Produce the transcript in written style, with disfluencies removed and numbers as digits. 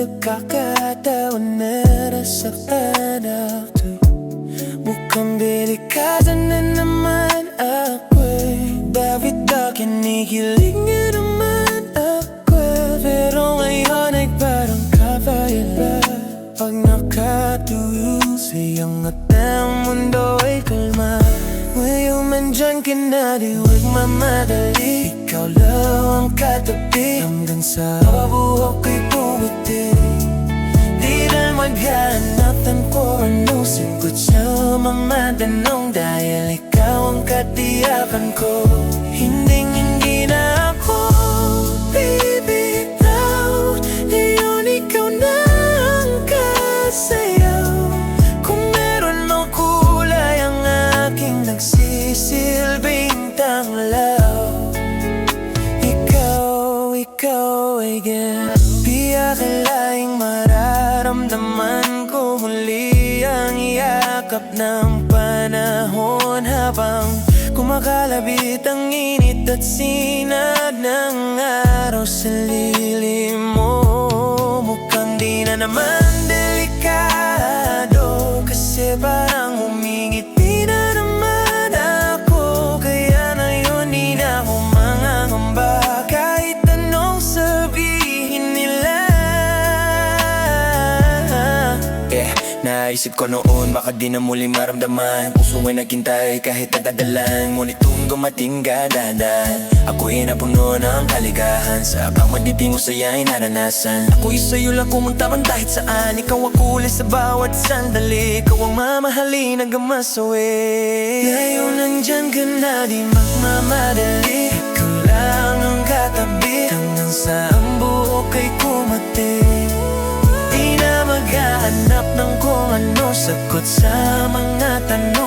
pagkakataon na nasaktan ako. Mukhang delikado na naman ako'y bakit ba kinikilig nga naman ako? Pero ngayon ay parang kabayan. Pag nakatuyo sa iyong mata, ang mundo ay kalma. Ngayon man dyan ka na, di huwag mamadali. Ikaw lang ang katabi hanggang sa pabuhok ko'y pumuti. Di na maghanap ko anong sagot sa mga tanong, dahil ikaw ang katiyakan ko. Hindi na ako bibitaw, ngayon ikaw na ang kasayaw. Kung meron mang kulay ang aking nagsisilbing tanglaw, ikaw ay di akalaing mararamdaman ko muli ang yakap ng panahon, habang kumakalabit ang init at sinag ng araw sa lilim mo. Mukhang di na naman delikado, kasi parang humingiti na naman ako. Kaya ngayon di na ako mangangamba, kahit anong sabihin nila. Naisip ko noon, baka di na muli maramdaman. Puso ay naghintay kahit natadalan, ngunit kung dumating ka dadan, ako'y napuno ng kaligahan. Sa pagmaditing ko sa'yo ay naranasan. Ako'y sa'yo lang kumuntaman kahit saan. Ikaw ang kulay sa bawat sandali. Ikaw ang mamahalin hanggang masawi. Ngayon nandyan ka na, di magmamadali. Ikaw lang ang katabi hanggang sa ang buhok ay kumati. Di na maghahanap ng kung ano sagot sa mga tanong,